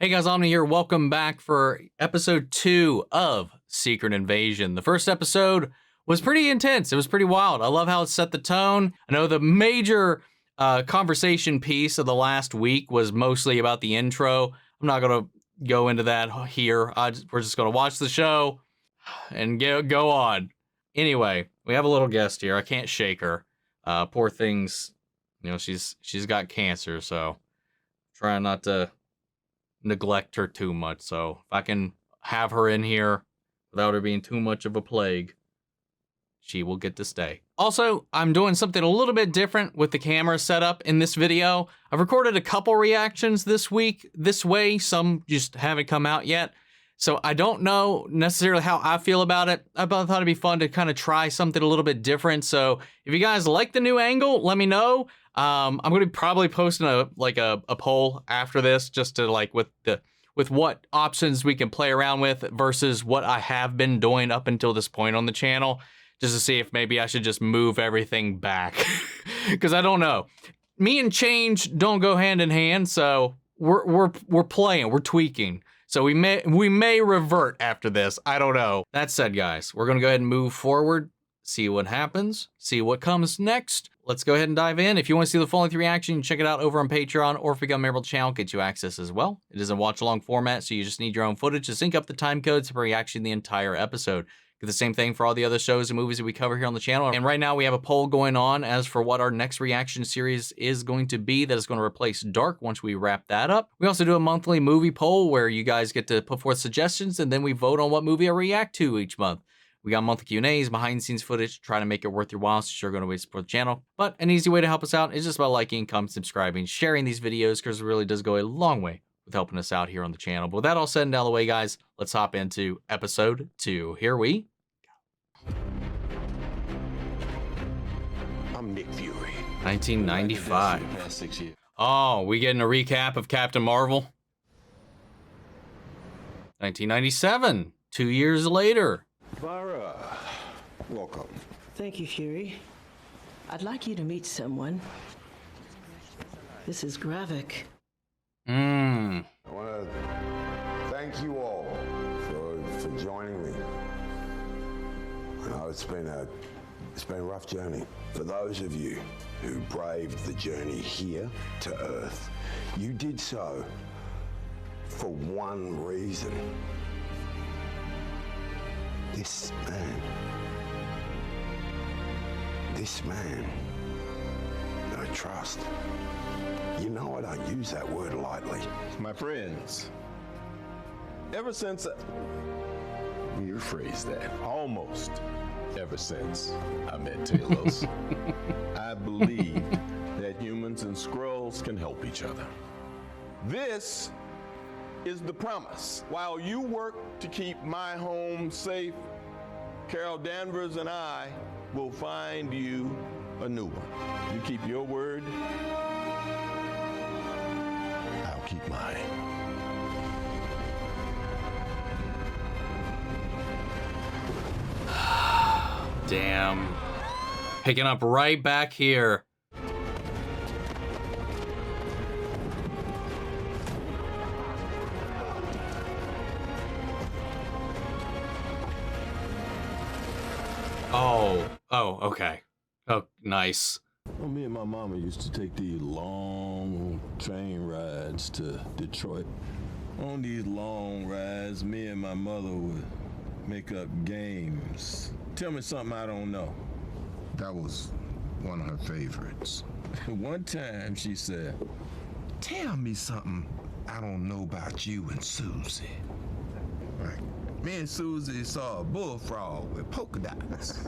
Hey guys, Omni here. Welcome back for episode 2 of Secret Invasion. The first episode was pretty intense. It was pretty wild. I love how it set the tone. I know the major conversation piece of the last week was mostly about the intro. I'm not going to go into that here. We're just going to watch the show and go on. Anyway, we have a little guest here. I can't shake her. Poor thing's, you know, she's got cancer, so trying not to neglect her too much. So if I can have her in here without her being too much of a plague, she will get to stay. Also, I'm doing something a little bit different with the camera setup in this video. I've recorded a couple reactions this week this way. Some just haven't come out yet. So I don't know necessarily how I feel about it. I thought it'd be fun to kind of try something a little bit different. So if you guys like the new angle, let me know. I'm going to be probably posting a poll after this, just to with what options we can play around with versus what I have been doing up until this point on the channel, just to see if maybe I should just move everything back. Because I don't know. Me and change don't go hand in hand, so we're playing, we're tweaking. So we may revert after this. I don't know. That said, guys, we're gonna go ahead and move forward, see what happens, see what comes next. Let's go ahead and dive in. If you want to see the full length reaction, check it out over on Patreon, or if you become a member of the channel, get you access as well. It is a watch along format, so you just need your own footage to sync up the time codes for reaction the entire episode. Get the same thing for all the other shows and movies that we cover here on the channel. And right now we have a poll going on as for what our next reaction series is going to be that is going to replace Dark once we wrap that up. We also do a monthly movie poll where you guys get to put forth suggestions and then we vote on what movie I react to each month. We got monthly Q&As, behind the scenes footage, try to make it worth your while, so you're going to wait support the channel. But an easy way to help us out is just by liking, commenting, subscribing, sharing these videos, because it really does go a long way with helping us out here on the channel. But with that all said and out of the way, guys, let's hop into episode 2. Here we go. I'm Nick Fury. 1995. Oh, we getting a recap of Captain Marvel? 1997, 2 years later. Vara, welcome. Thank you, Fury. I'd like you to meet someone. This is Gravik. I want to thank you all for joining me. I know it's been a rough journey. For those of you who braved the journey here to Earth, you did so for one reason. This man, no trust. You know I don't use that word lightly. My friends, ever since let me rephrase that, almost ever since I met Talos, I believed that humans and Skrulls can help each other. This is the promise. While you work to keep my home safe, Carol Danvers and I will find you a new one. You keep your word, I'll keep mine. Damn. Picking up right back here. Oh, okay. Oh, nice. Well, me and my mama used to take these long train rides to Detroit. On these long rides, me and my mother would make up games. Tell me something I don't know. That was one of her favorites. One time she said, "Tell me something I don't know about you and Susie." Right. Me and Susie saw a bullfrog with polka dots.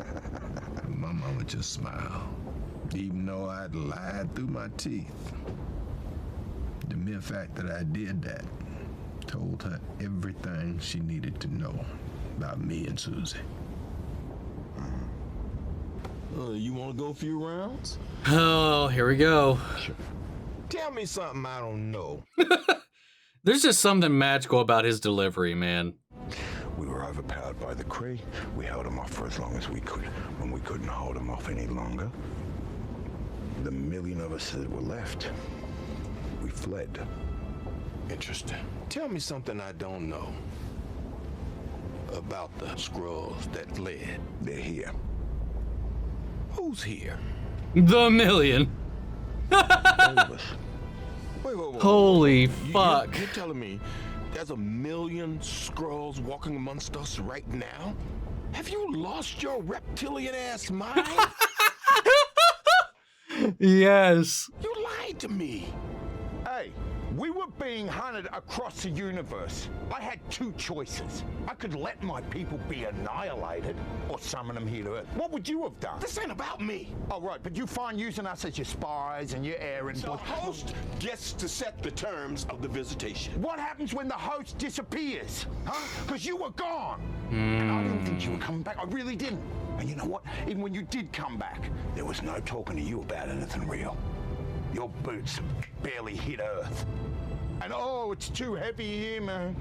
My mama just smiled, even though I'd lied through my teeth. The mere fact that I did that told her everything she needed to know about me and Susie. You want to go a few rounds? Oh, here we go. Sure. Tell me something I don't know. There's just something magical about his delivery, man. We were overpowered by the Kree. We held them off for as long as we could. When we couldn't hold them off any longer, the million of us that were left, we fled. Interesting. Tell me something I don't know about the Skrulls that fled. They're here. Who's here? The million. Wait. Holy fuck. You're telling me there's 1 million Skrulls walking amongst us right now? Have you lost your reptilian ass mind? Yes. You lied to me. Hey, we were being hunted across the universe. I had two choices. I could let my people be annihilated or summon them here to Earth. What would you have done? This ain't about me. Oh, right, but you find using us as your spies and your errand The boys. host gets to set the terms of the visitation. What happens when the host disappears? Huh? Because you were gone. And I didn't think you were coming back. I really didn't. And you know what? Even when you did come back, there was no talking to you about anything real. Your boots barely hit Earth. And oh, it's too heavy here, man.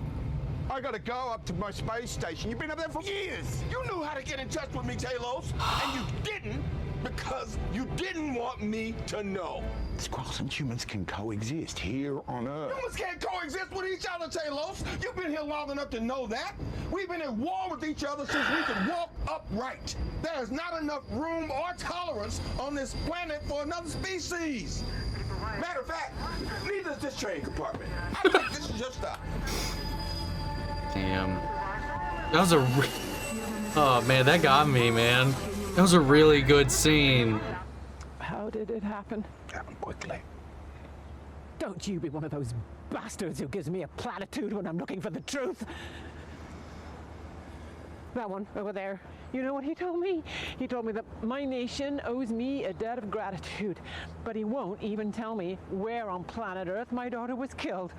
I gotta go up to my space station. You've been up there for years. You knew how to get in touch with me, Talos, and you didn't because you didn't want me to know. Skrulls and humans can coexist here on Earth. Humans can't coexist with each other, Talos. You've been here long enough to know that. We've been at war with each other since we could walk upright. There is not enough room or tolerance on this planet for another species. Matter of fact, neither is this train compartment. I think this is your stop. Damn. That was oh man, that got me, man. That was a really good scene. How did it happen? Happen quickly. Don't you be one of those bastards who gives me a platitude when I'm looking for the truth. That one over there. You know what he told me? He told me that my nation owes me a debt of gratitude, but he won't even tell me where on planet Earth my daughter was killed.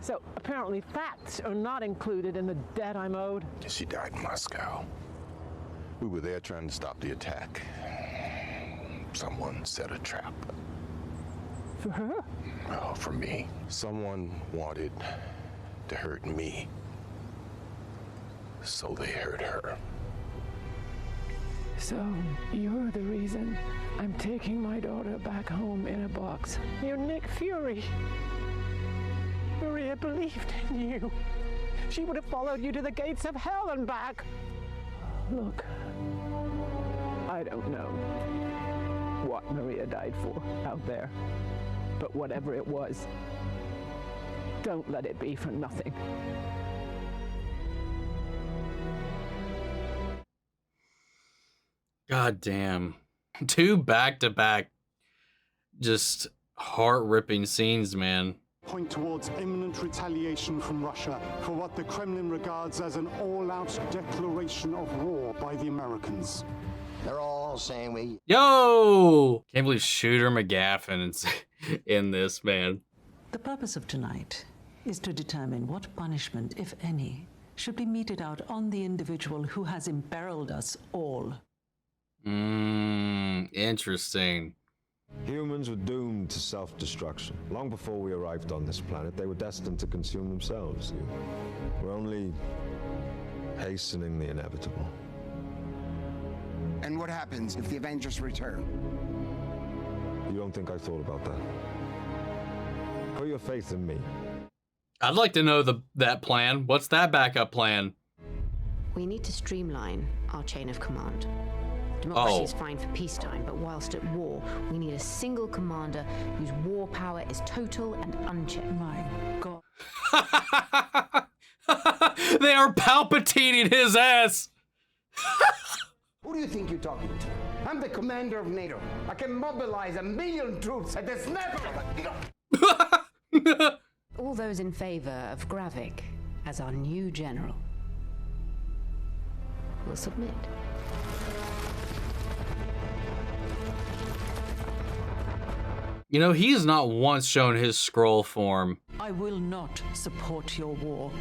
So apparently facts are not included in the debt I'm owed. She died in Moscow. We were there trying to stop the attack. Someone set a trap. For her? Oh, for me. Someone wanted to hurt me. So they hurt her. So you're the reason I'm taking my daughter back home in a box. You're Nick Fury. Maria believed in you. She would have followed you to the gates of hell and back. Look, I don't know what Maria died for out there, but whatever it was, don't let it be for nothing. God damn. 2 back-to-back just heart-ripping scenes, man. Point towards imminent retaliation from Russia for what the Kremlin regards as an all-out declaration of war by the Americans. They're all saying we... Yo! Can't believe Shooter McGaffin is in this, man. The purpose of tonight is to determine what punishment, if any, should be meted out on the individual who has imperiled us all. Interesting. Humans were doomed to self-destruction. Long before we arrived on this planet, they were destined to consume themselves. We're only hastening the inevitable. And what happens if the Avengers return? You don't think I thought about that? Put your faith in me. I'd like to know that plan. What's that backup plan? We need to streamline our chain of command. Democracy is fine for peacetime, but whilst at war, we need a single commander whose war power is total and unchecked. My God. They are Palpatining his ass. Who do you think you're talking to? I'm the commander of NATO. I can mobilize 1 million troops at the snap of... All those in favor of Gravik as our new general will submit. You know, he's not once shown his Skrull form. I will not support your war.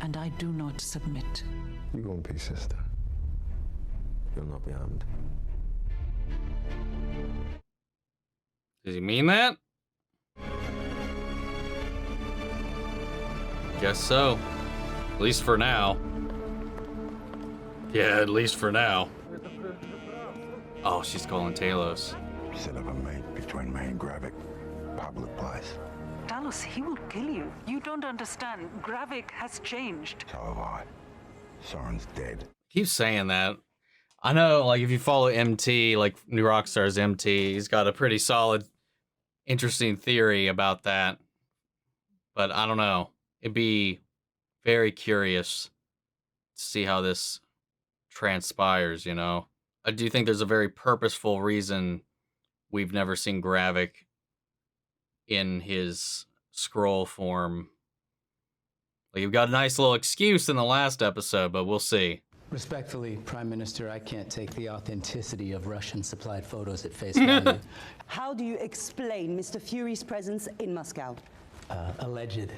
And I do not submit. You go in peace, sister. You'll not be harmed. Does he mean that? Guess so. At least for now. Yeah, at least for now. Oh, she's calling Talos. Set up a meet between me and Gravik. Public place. Talos Talos, he will kill you. You don't understand. Gravik has changed. So have I. Soren's dead. Keep saying that. I know, like, if you follow MT, like New Rockstar's MT, he's got a pretty solid, interesting theory about that. But I don't know. It'd be very curious to see how this transpires, you know? I do think there's a very purposeful reason we've never seen Gravik in his Skrull form. Like, you've got a nice little excuse in the last episode, but we'll see. Respectfully, Prime Minister, I can't take the authenticity of Russian-supplied photos at face value. How do you explain Mr. Fury's presence in Moscow? Alleged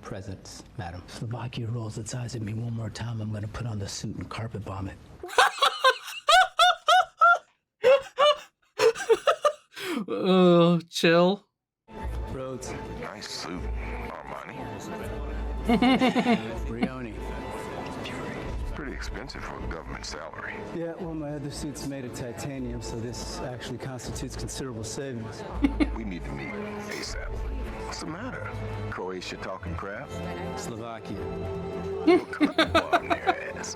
presence, madam. Slovakia rolls its eyes at me one more time, I'm gonna put on the suit and carpet bomb it. Chill. Rhodes. Nice suit, Armani. Brioni. Pretty expensive for a government salary. Yeah, well, my other suit's made of titanium, so this actually constitutes considerable savings. We need to meet ASAP. What's the matter? Croatia talking crap? Slovakia. Ass.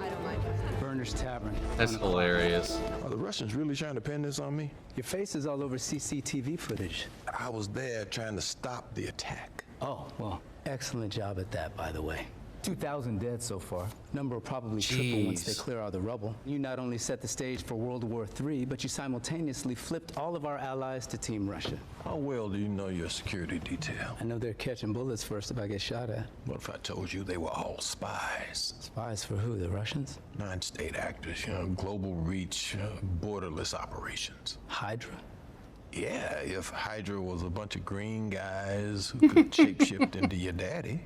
Burner's Tavern. That's hilarious. Are the Russians really trying to pin this on me? Your face is all over CCTV footage. I was there trying to stop the attack. Oh, well, excellent job at that, by the way. 2,000 dead so far. Number will probably triple once they clear out the rubble. You not only set the stage for World War III, but you simultaneously flipped all of our allies to Team Russia. How well do you know your security detail? I know they're catching bullets first if I get shot at. What if I told you they were all spies? Spies for who, the Russians? Non-state actors, you know, global reach, borderless operations. Hydra? Yeah, if Hydra was a bunch of green guys who could shapeshift into your daddy.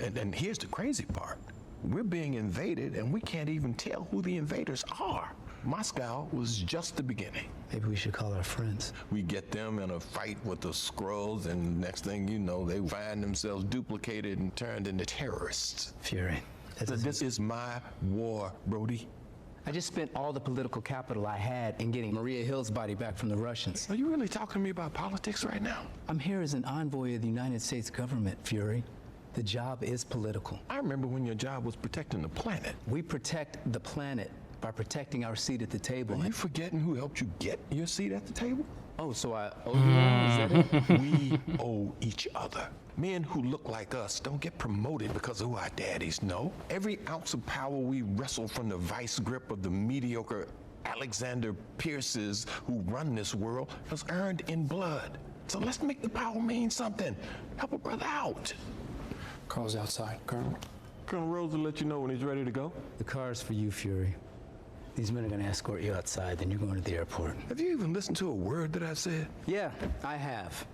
And here's the crazy part. We're being invaded and we can't even tell who the invaders are. Moscow was just the beginning. Maybe we should call our friends. We get them in a fight with the Skrulls and next thing you know, they find themselves duplicated and turned into terrorists. Fury. This is my war, Rhodey. I just spent all the political capital I had in getting Maria Hill's body back from the Russians. Are you really talking to me about politics right now? I'm here as an envoy of the United States government, Fury. The job is political. I remember when your job was protecting the planet. We protect the planet by protecting our seat at the table. Are you forgetting who helped you get your seat at the table? Oh, so I owe you one? Is that it? We owe each other. Men who look like us don't get promoted because of who our daddies know. Every ounce of power we wrestle from the vice grip of the mediocre Alexander Pierces who run this world was earned in blood. So let's make the power mean something. Help a brother out. Carl's outside, Colonel. Colonel Rhodes will let you know when he's ready to go. The car's for you, Fury. These men are gonna escort you outside, then you're going to the airport. Have you even listened to a word that I said? Yeah, I have.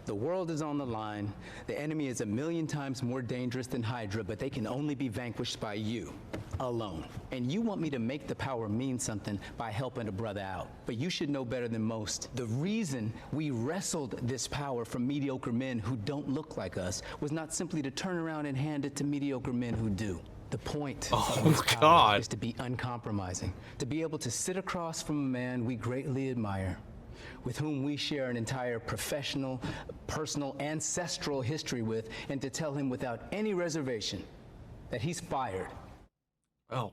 The world is on the line. The enemy is 1,000,000 times more dangerous than Hydra, but they can only be vanquished by you, alone. And you want me to make the power mean something by helping a brother out. But you should know better than most. The reason we wrestled this power from mediocre men who don't look like us was not simply to turn around and hand it to mediocre men who do. The point of this power is to be uncompromising, to be able to sit across from a man we greatly admire, with whom we share an entire professional, personal, ancestral history with, and to tell him without any reservation that he's fired. Oh.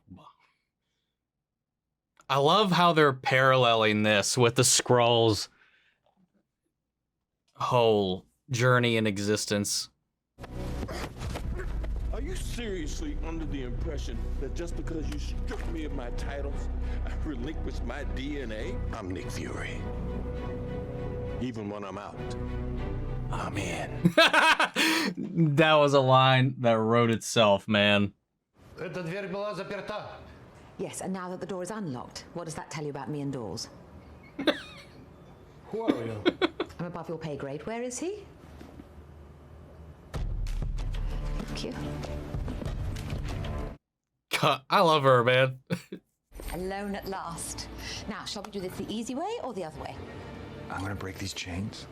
I love how they're paralleling this with the Skrulls' whole journey in existence. Are you seriously under the impression that just because you stripped me of my titles, I relinquished my DNA? I'm Nick Fury. Even when I'm out, I'm in. That was a line that wrote itself, man. Yes, and now that the door is unlocked, what does that tell you about me and doors? Who are you? I'm above your pay grade. Where is he? Thank you. God, I love her, man. Alone at last. Now, shall we do this the easy way or the other way? I'm gonna break these chains,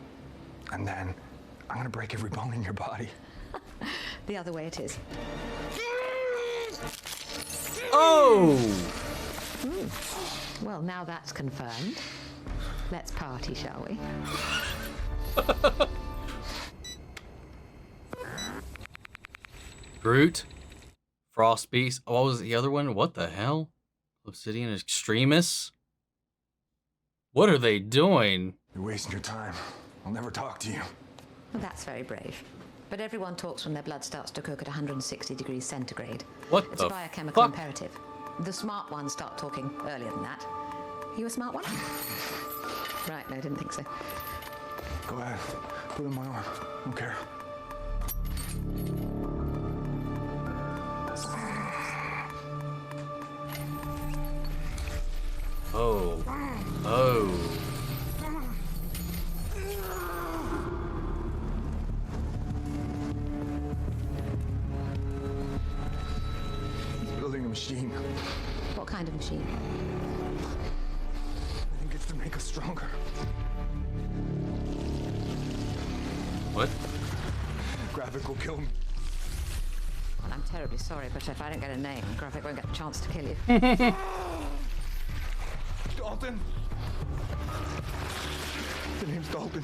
and then I'm gonna break every bone in your body. The other way it is. Oh! Well, now that's confirmed. Let's party, shall we? Groot. Frost Beast. What was the other one? What the hell? Obsidian Extremis? What are they doing? You're wasting your time. I'll never talk to you. Well, that's very brave. But everyone talks when their blood starts to cook at 160 degrees centigrade. What it's the a biochemical fuck? imperative. The smart ones start talking earlier than that. You a smart one? Right, no, didn't think so. Go ahead. Put it in my arm. I don't care. Oh. Oh. He's building a machine. What kind of machine? I think it's to make us stronger. What? Gravik will kill me. Well, I'm terribly sorry, but if I don't get a name, Gravik won't get a chance to kill you. Dalton. The name's Dalton.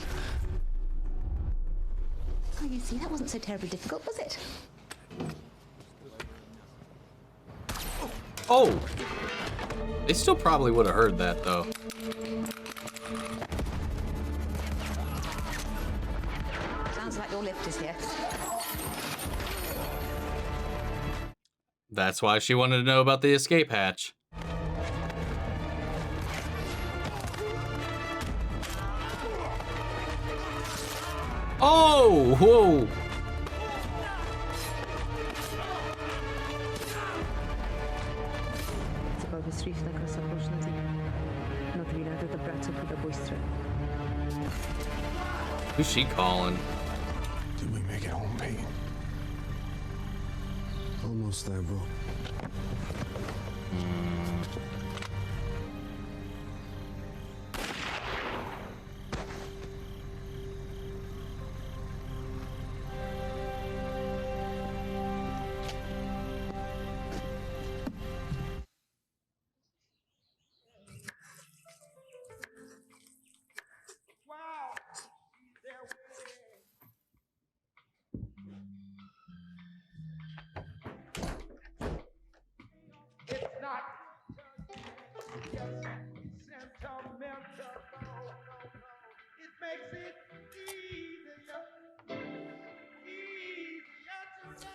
Oh, you see, that wasn't so terribly difficult, was it? Oh! They still probably would have heard that, though. Sounds like your lift is here. That's why she wanted to know about the escape hatch. Oh! Whoa! Who's she calling? Did we make it home, Pagan? Almost there, bro.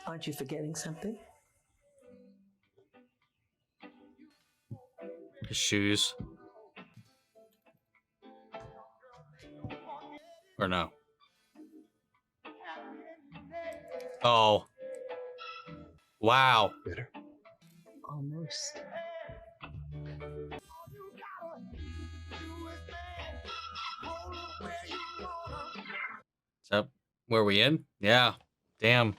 Aren't you forgetting something? His shoes. Or no? Oh. Wow. Bitter. Almost. Is that where we in? Yeah. Damn.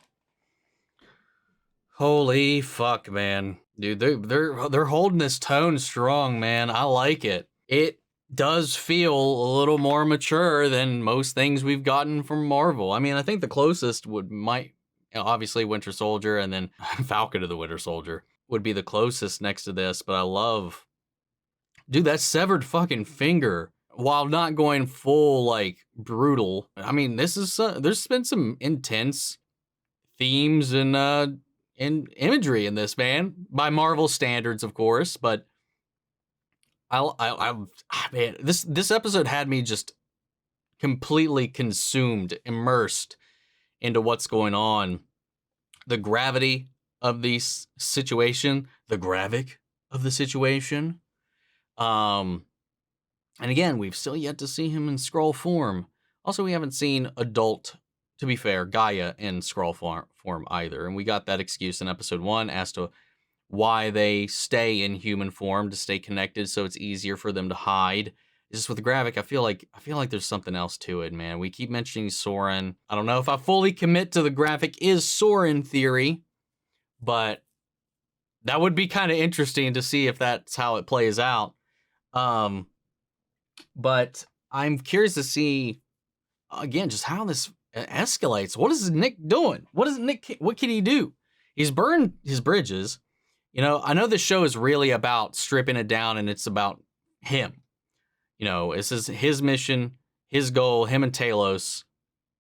Holy fuck, man. Dude, they're holding this tone strong, man. I like it. It does feel a little more mature than most things we've gotten from Marvel. I mean, I think the closest obviously Winter Soldier and then Falcon of the Winter Soldier would be the closest next to this, but I love, dude, that severed fucking finger, while not going full like brutal. I mean, this is there's been some intense themes and imagery in this, man, by Marvel standards, of course, but man, this episode had me just completely consumed, immersed into what's going on. The gravity of the situation, the Gravik of the situation. And again, we've still yet to see him in Skrull form. Also, we haven't seen adult, to be fair, Gaia in Skrull form either. And we got that excuse in episode 1 as to why they stay in human form, to stay connected so it's easier for them to hide. It's just with Gravik, I feel like there's something else to it, man. We keep mentioning Soren. I don't know if I fully commit to the Gravik is Soren theory, but that would be kind of interesting to see if that's how it plays out. But I'm curious to see, again, just how this escalates. What is Nick doing? What can he do? He's burned his bridges. You know, I know this show is really about stripping it down and it's about him. You know, this is his mission, his goal, him and Talos.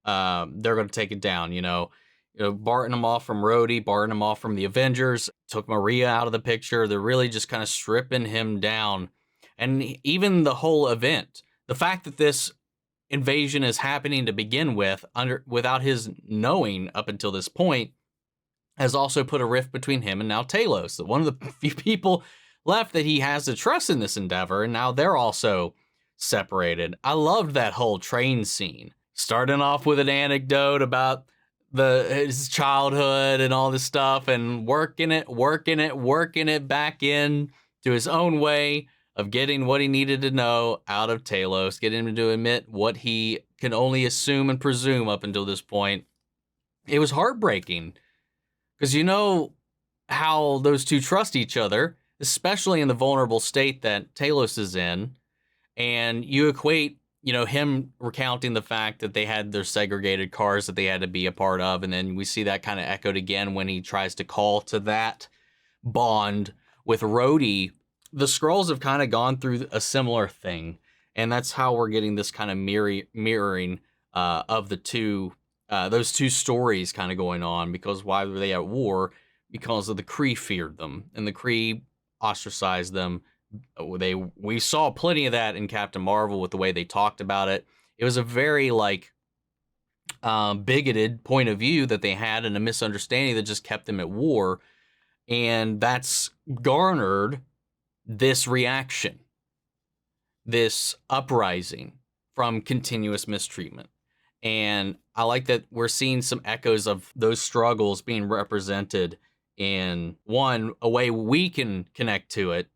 They're going to take it down, you know. barting him off from Rhodey, barting him off from the Avengers, took Maria out of the picture. They're really just kind of stripping him down. And even the whole event, the fact that this invasion is happening to begin with without his knowing up until this point has also put a rift between him and now Talos, one of the few people left that he has to trust in this endeavor, and now they're also separated. I loved that whole train scene, starting off with an anecdote about his childhood and all this stuff, and working it back in to his own way of getting what he needed to know out of Talos, getting him to admit what he can only assume and presume up until this point. It was heartbreaking because you know how those two trust each other, especially in the vulnerable state that Talos is in, and you equate, him recounting the fact that they had their segregated cars that they had to be a part of, and then we see that kind of echoed again when he tries to call to that bond with Rhodey. The Skrulls have kind of gone through a similar thing, and that's how we're getting this kind of mirroring of the two, those two stories kind of going on. Because why were they at war? Because of the Kree feared them, and the Kree ostracized them. We saw plenty of that in Captain Marvel with the way they talked about it. It was a very bigoted point of view that they had, and a misunderstanding that just kept them at war, and that's garnered this reaction, this uprising from continuous mistreatment. And I like that we're seeing some echoes of those struggles being represented in a way we can connect to it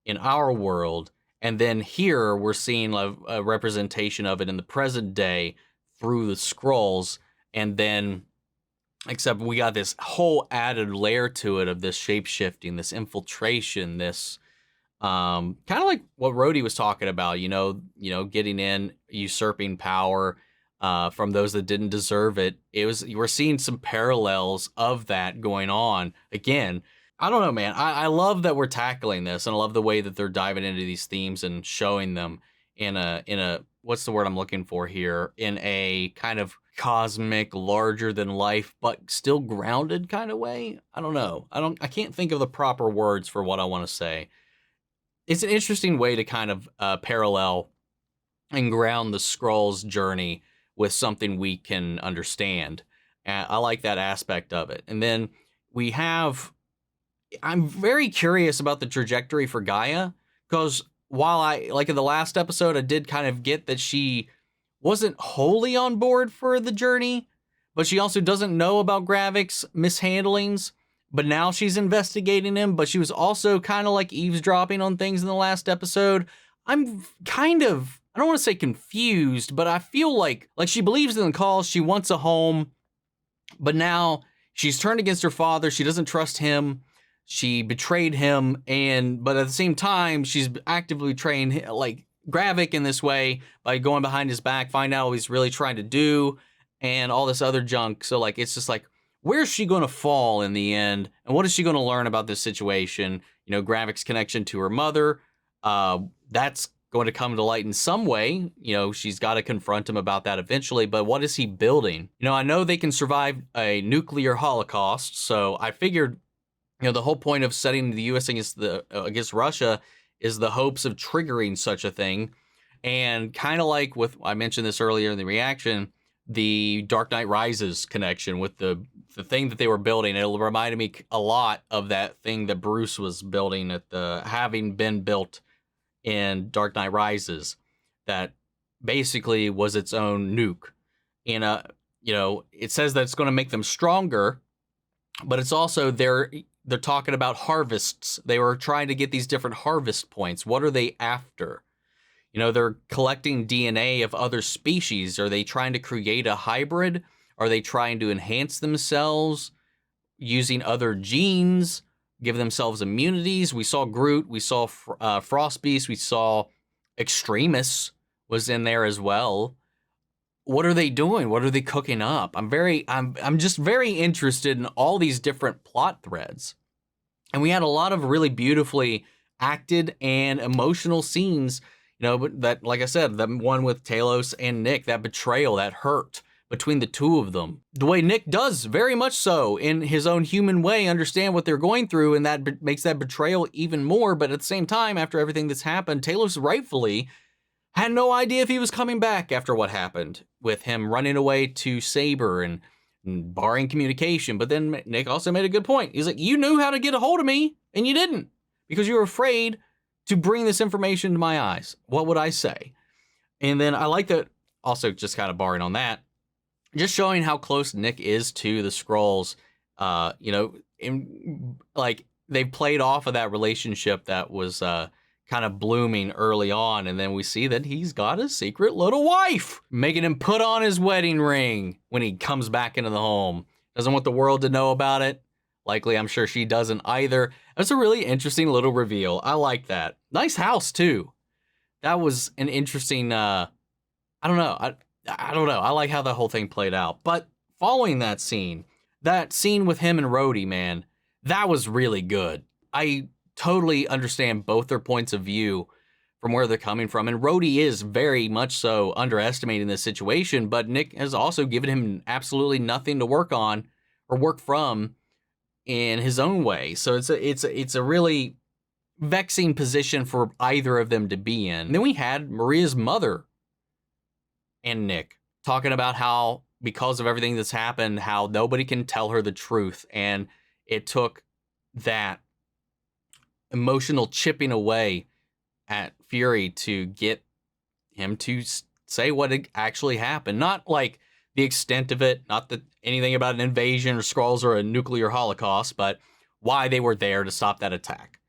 in our world. And then here we're seeing a representation of it in the present day through the Skrulls. And then, except we got this whole added layer to it of this shape-shifting, this infiltration, this kind of like what Rhodey was talking about, getting in, usurping power from those that didn't deserve it. We're seeing some parallels of that going on. Again, I don't know, man. I love that we're tackling this, and I love the way that they're diving into these themes and showing them in a what's the word I'm looking for here? In a kind of cosmic, larger than life, but still grounded kind of way. I don't know. I can't think of the proper words for what I want to say. It's an interesting way to kind of parallel and ground the Skrulls' journey with something we can understand. I like that aspect of it. And then I'm very curious about the trajectory for Gaia, because while like in the last episode, I did kind of get that she wasn't wholly on board for the journey, but she also doesn't know about Gravik's mishandlings. But now she's investigating him, but she was also kind of like eavesdropping on things in the last episode. I'm kind of, I don't want to say confused, but I feel like she believes in the cause. She wants a home, but now she's turned against her father. She doesn't trust him. She betrayed him, but at the same time, she's actively betraying Gravik in this way by going behind his back, find out what he's really trying to do, and all this other junk. So it's just where's she going to fall in the end? And what is she going to learn about this situation? Gravik's connection to her mother, that's going to come to light in some way. She's got to confront him about that eventually, but what is he building? I know they can survive a nuclear holocaust, so I figured, the whole point of setting the U.S. against Russia is the hopes of triggering such a thing. And kind of like with, I mentioned this earlier in the reaction, the Dark Knight Rises connection with the thing that they were building. It reminded me a lot of that thing that Bruce was building having been built in Dark Knight Rises, that basically was its own nuke. And it says that it's going to make them stronger, but it's also they're talking about harvests. They were trying to get these different harvest points. What are they after? They're collecting DNA of other species. Are they trying to create a hybrid? Are they trying to enhance themselves using other genes, give themselves immunities? We saw Groot, we saw Frost Beast, we saw Extremis was in there as well. What are they doing? What are they cooking up? I'm just very interested in all these different plot threads. And we had a lot of really beautifully acted and emotional scenes, but that, like I said, the one with Talos and Nick, that betrayal, that hurt between the two of them. The way Nick does very much so in his own human way understand what they're going through, and that makes that betrayal even more. But at the same time, after everything that's happened, Talos rightfully had no idea if he was coming back after what happened with him running away to Saber and barring communication. But then Nick also made a good point. He's like, you knew how to get a hold of me and you didn't because you were afraid to bring this information to my eyes. What would I say? And then I like that also, just kind of barring on that, just showing how close Nick is to the Skrulls, like they played off of that relationship that was kind of blooming early on. And then we see that he's got a secret little wife, making him put on his wedding ring when he comes back into the home. Doesn't want the world to know about it. Likely, I'm sure she doesn't either. That's a really interesting little reveal. I like that. Nice house, too. That was an interesting, I don't know. I don't know. I like how the whole thing played out. But following that scene with him and Rhodey, man, that was really good. I totally understand both their points of view from where they're coming from. And Rhodey is very much so underestimating this situation, but Nick has also given him absolutely nothing to work on or work from in his own way. So it's a really vexing position for either of them to be in. And then we had Maria's mother and Nick talking about how, because of everything that's happened, how nobody can tell her the truth. And it took that emotional chipping away at Fury to get him to say what actually happened. Not like the extent of it, not that anything about an invasion or Skrulls or a nuclear holocaust, but why they were there to stop that attack.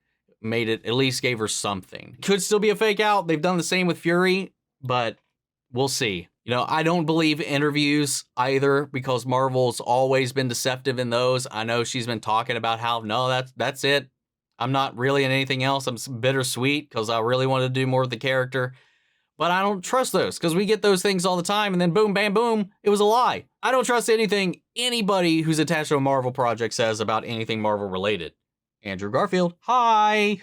Made it, at least gave her something. Could still be a fake out. They've done the same with Fury, but we'll see. I don't believe interviews either, because Marvel's always been deceptive in those. I know she's been talking about how, no, that's it. I'm not really in anything else. I'm bittersweet because I really want to do more with the character. But I don't trust those, because we get those things all the time, and then boom, bam, boom, it was a lie. I don't trust anything anybody who's attached to a Marvel project says about anything Marvel related. Andrew Garfield, hi.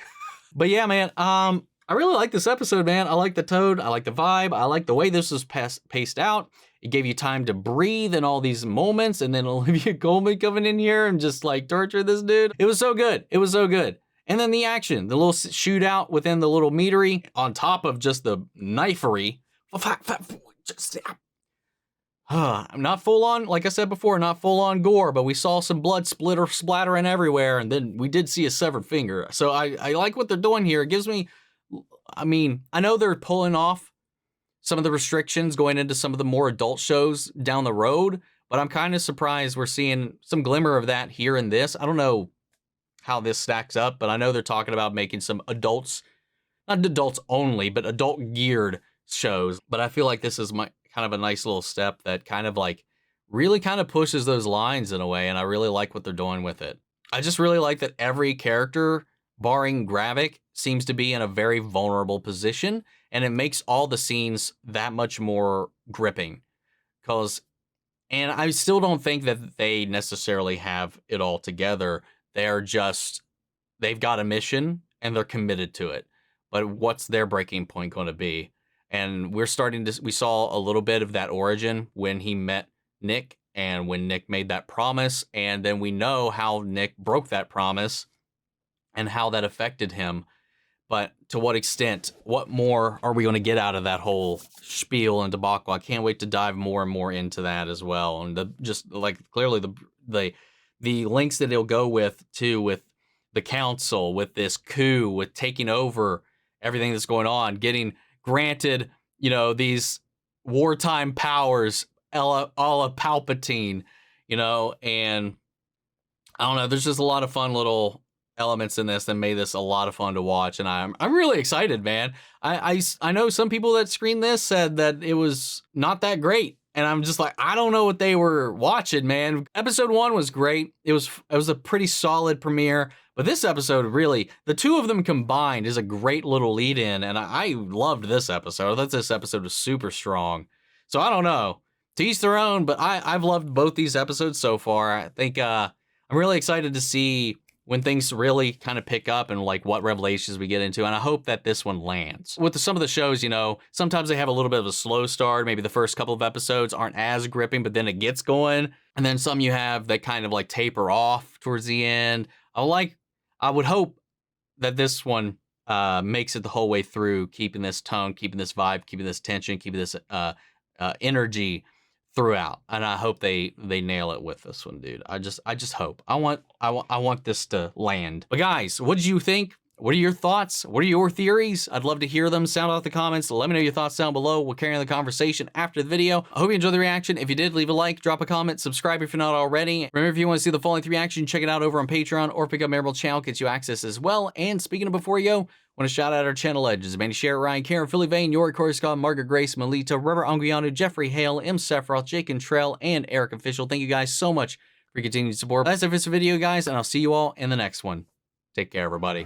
But yeah, man, I really like this episode, man. I like the tone, I like the vibe, I like the way this was paced out. It gave you time to breathe in all these moments, and then Olivia Colman coming in here and just like torture this dude. It was so good. It was so good. And then the action, the little shootout within the little meadery, on top of just the knifery. Not full on, like I said before, not full on gore, but we saw some blood splattering everywhere, and then we did see a severed finger. So I like what they're doing here. It gives me, I know they're pulling off some of the restrictions going into some of the more adult shows down the road, but I'm kind of surprised we're seeing some glimmer of that here in this. I don't know how this stacks up, but I know they're talking about making some adults, not adults only, but adult geared shows. But I feel like this is kind of a nice little step that kind of like really kind of pushes those lines in a way. And I really like what they're doing with it. I just really like that every character, barring Gravik, seems to be in a very vulnerable position. And it makes all the scenes that much more gripping. And I still don't think that they necessarily have it all together. They've got a mission and they're committed to it. But what's their breaking point going to be? And we saw a little bit of that origin when he met Nick and when Nick made that promise. And then we know how Nick broke that promise and how that affected him. But to what extent, what more are we going to get out of that whole spiel and debacle? I can't wait to dive more and more into that as well. And clearly the links that he'll go with the council, with this coup, with taking over everything that's going on, getting granted, these wartime powers, a la Palpatine, and I don't know, there's just a lot of fun little elements in this that made this a lot of fun to watch, and I'm really excited, man. I know some people that screened this said that it was not that great. And I'm just like, I don't know what they were watching, man. Episode 1 was great. It was a pretty solid premiere. But this episode, really, the two of them combined is a great little lead in. And I loved this episode. I thought this episode was super strong. So I don't know. To each their own, but I've loved both these episodes so far. I think I'm really excited to see when things really kind of pick up and like what revelations we get into. And I hope that this one lands. With some of the shows, you know, sometimes they have a little bit of a slow start. Maybe the first couple of episodes aren't as gripping, but then it gets going. And then some you have that kind of like taper off towards the end. I would hope that this one makes it the whole way through, keeping this tone, keeping this vibe, keeping this tension, keeping this energy throughout. And I hope they nail it with this one, dude. I just hope. I want this to land. But guys, what did you think? What are your thoughts? What are your theories? I'd love to hear them. Sound out the comments. Let me know your thoughts down below. We'll carry on the conversation after the video. I hope you enjoyed the reaction. If you did, leave a like, drop a comment, subscribe if you're not already. Remember, if you want to see the full-length reaction, check it out over on Patreon or pick up Maribel Channel, gets you access as well. And speaking of before you go, I want to shout out our channel legends: Mandy Sherritt, Ryan, Karen, Philly Vane, Yori, Corey Scott, Margaret Grace, Melita, Robert Anguiano, Jeffrey Hale, M. Sephiroth, Jake and Trell, and Eric Official. Thank you guys so much for your continued support. That's it for this video, guys, and I'll see you all in the next one. Take care, everybody.